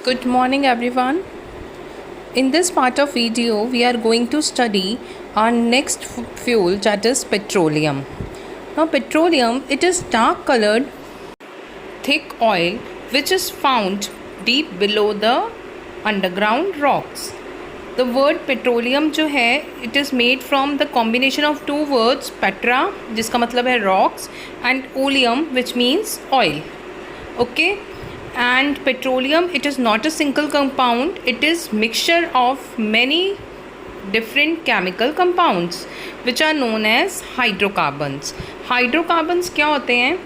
Good morning everyone. In this part of video we are going to study our next fuel, that is petroleum. Now petroleum, it is dark colored thick oil which is found deep below the underground rocks. The word petroleum जो है it is made from the combination of two words petra जिसका मतलब है rocks and oleum which means oil. Okay. And petroleum, it is not a single compound, it is mixture of many different chemical compounds which are known as hydrocarbons. Hydrocarbons क्या होते हैं?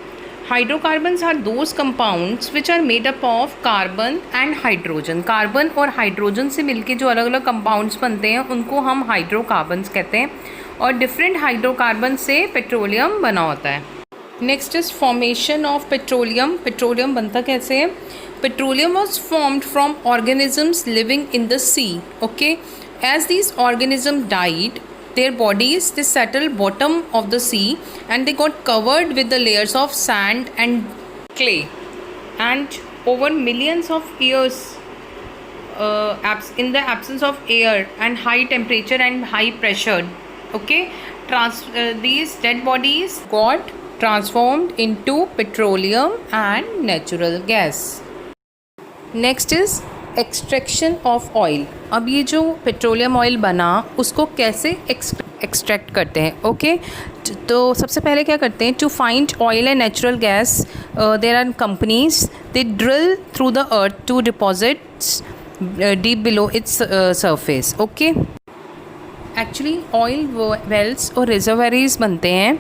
Hydrocarbons are those compounds which are made up of carbon and hydrogen. Carbon और hydrogen से मिलके जो अलग अलग compounds बनते हैं उनको हम हाइड्रोकार्बन्स कहते हैं और डिफरेंट हाइड्रोकार्बन से पेट्रोलियम बना होता है. Next is formation of petroleum. Petroleum बनता कैसे है? Petroleum was formed from organisms living in the sea. Okay, as these organism died their bodies they settle bottom of the sea and they got covered with the layers of sand and clay, and over millions of years in the absence of air and high temperature and high pressure, okay, these dead bodies got transformed into petroleum and natural gas. Next is extraction of oil. अब ये जो petroleum oil बना उसको कैसे extract करते हैं? Okay, तो सबसे पहले क्या करते हैं? To find oil and natural gas there are companies they drill through the earth to deposits deep below its surface. Okay, actually oil wells और रिजर्वरीज बनते हैं.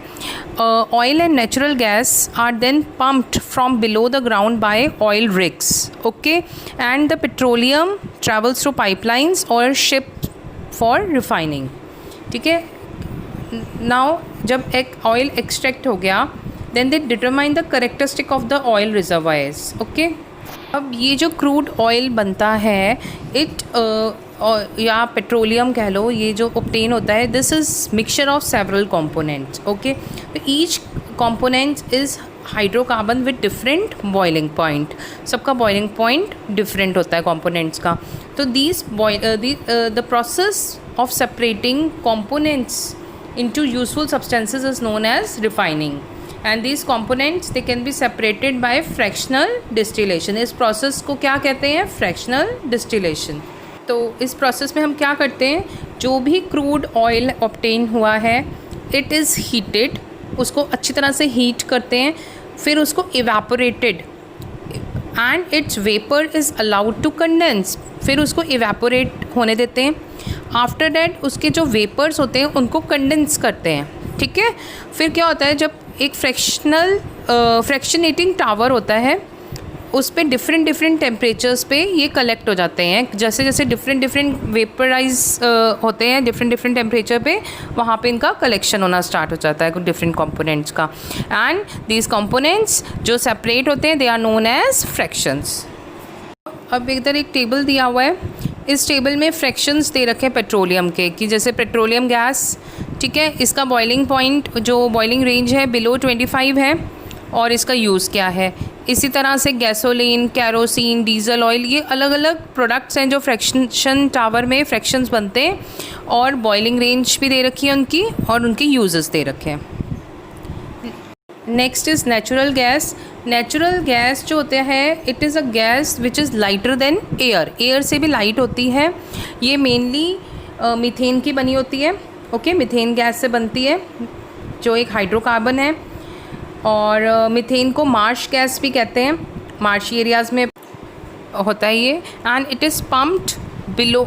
Oil and natural gas are then pumped from below the ground by oil rigs. Okay, and the petroleum travels through pipelines और ship for refining. ठीक है, now जब एक oil extract हो गया then they determine the characteristic of the oil reservoirs. Okay, अब ये जो क्रूड ऑयल बनता है या पेट्रोलियम कह लो, ये जो ऑब्टेन होता है this is mixture of several components. Okay, तो each component is hydrocarbon with different boiling point. सबका बॉइलिंग पॉइंट डिफरेंट होता है कंपोनेंट्स का. तो the process of separating components into useful substances is known as refining. And these components they can be separated by fractional distillation. इस process को क्या कहते हैं? Fractional distillation. तो इस प्रोसेस में हम क्या करते हैं? जो भी क्रूड ऑयल ऑब्टेन हुआ है इट इज़ हीटेड, उसको अच्छी तरह से हीट करते हैं, फिर उसको evaporated and its vapour is allowed to condense. फिर उसको इवेपोरेट होने देते हैं. आफ्टर डैट उसके जो वेपर्स होते हैं उनको कंडेंस करते हैं. ठीक है, फिर क्या होता है? जब एक फ्रैक्शनेटिंग टावर होता है उस पर डिफरेंट टेम्परेचर्स पे ये कलेक्ट हो जाते हैं. जैसे जैसे डिफरेंट वेपराइज होते हैं डिफरेंट टेम्परेचर पे, वहाँ पे इनका कलेक्शन होना स्टार्ट हो जाता है डिफरेंट कंपोनेंट्स का. एंड दीज कंपोनेंट्स जो सेपरेट होते हैं they are known as fractions. अब इधर एक टेबल दिया हुआ है. इस टेबल में फ्रैक्शंस दे रखे हैं पेट्रोलियम के, कि जैसे पेट्रोलियम गैस, ठीक है, इसका बॉइलिंग पॉइंट जो बॉइलिंग रेंज है बिलो 25 है और इसका यूज़ क्या है. इसी तरह से गैसोलीन, कैरोसिन, डीजल ऑयल, ये अलग अलग प्रोडक्ट्स हैं जो फ्रैक्शन टावर में फ्रैक्शंस बनते हैं और बॉइलिंग रेंज भी दे रखी है उनकी और उनके यूजेस दे रखे हैं. Next is natural gas. Natural gas जो होता है it is a gas which is lighter than air. Air से भी लाइट होती है. ये मेनली मीथेन की बनी होती है. ओके, मीथेन गैस से बनती है जो एक हाइड्रोकार्बन है. और मीथेन को मार्श गैस भी कहते हैं. मार्शी एरियाज़ में होता है ये. And it is pumped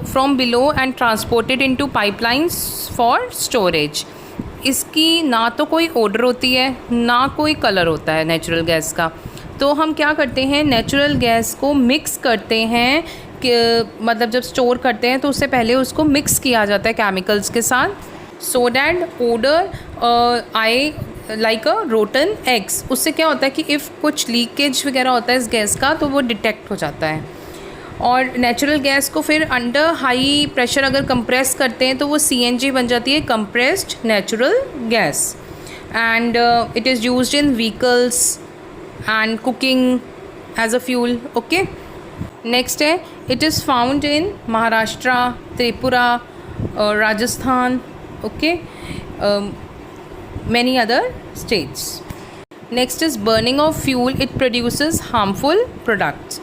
from below and transported into pipelines for storage. इसकी ना तो कोई ओडर होती है ना कोई कलर होता है नेचुरल गैस का. तो हम क्या करते हैं? नेचुरल गैस को मिक्स करते हैं कि मतलब जब स्टोर करते हैं तो उससे पहले उसको मिक्स किया जाता है केमिकल्स के साथ, सो डैट ओडर आए लाइक अ रोटन एग्स. उससे क्या होता है कि इफ़ कुछ लीकेज वगैरह होता है इस गैस का तो वो डिटेक्ट हो जाता है. और नेचुरल गैस को फिर अंडर हाई प्रेशर अगर कंप्रेस करते हैं तो वो CNG बन जाती है, compressed natural gas. And it is used in vehicles and cooking as a fuel. Okay, next है it is found in Maharashtra, Tripura, Rajasthan, okay, many other states. Next is burning of fuel, it produces harmful products.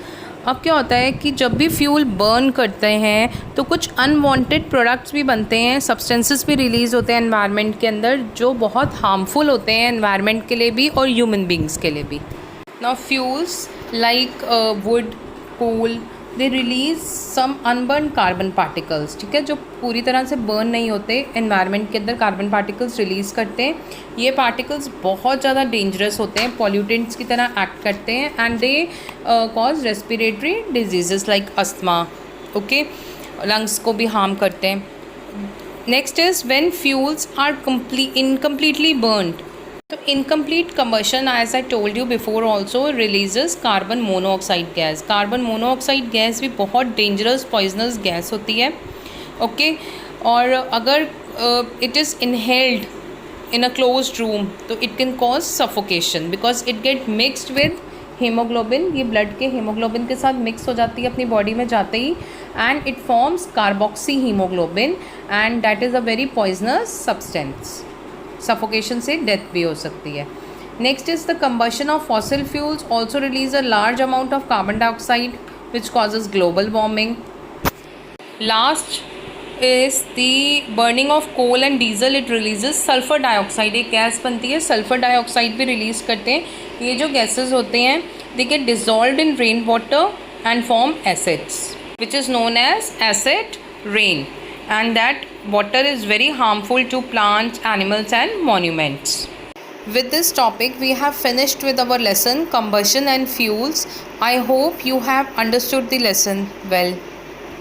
अब क्या होता है कि जब भी fuel burn करते हैं तो कुछ अनवांटेड प्रोडक्ट्स भी बनते हैं, सब्सटेंसेस भी रिलीज़ होते हैं एनवायरनमेंट के अंदर जो बहुत हार्मफुल होते हैं एनवायरनमेंट के लिए भी और ह्यूमन बींग्स के लिए भी. Now fuels like wood, coal, they release some unburnt carbon particles. ठीक है, जो पूरी तरह से बर्न नहीं होते एनवायरनमेंट के अंदर कार्बन पार्टिकल्स रिलीज़ करते हैं. ये पार्टिकल्स बहुत ज़्यादा डेंजरस होते हैं, पॉल्यूटेंट्स की तरह एक्ट करते हैं and they cause respiratory disease like asthma. Okay, lungs को भी हार्म करते हैं. Next is when fuels are incompletely burned. तो incomplete combustion, as I told you before also, releases carbon monoxide gas. Carbon monoxide gas भी बहुत dangerous poisonous gas होती है. Okay, और अगर it is inhaled in a closed room तो it can cause suffocation because it get mixed with haemoglobin. ये blood के haemoglobin के साथ मिक्स हो जाती है अपनी बॉडी में जाते ही and it forms carboxyhaemoglobin and that is a very poisonous substance. Suffocation से डेथ भी हो सकती है. Next is the combustion of fossil fuels also release a large amount of carbon dioxide which causes global warming. Last is the burning of coal and diesel, it releases sulphur dioxide. एक gas बनती है, sulphur dioxide भी release करते हैं. ये जो gases होते हैं they get dissolved in rain water and form acids which is known as acid rain. And that water is very harmful to plants, animals and monuments. With this topic we have finished with our lesson combustion and fuels. I hope you have understood the lesson well.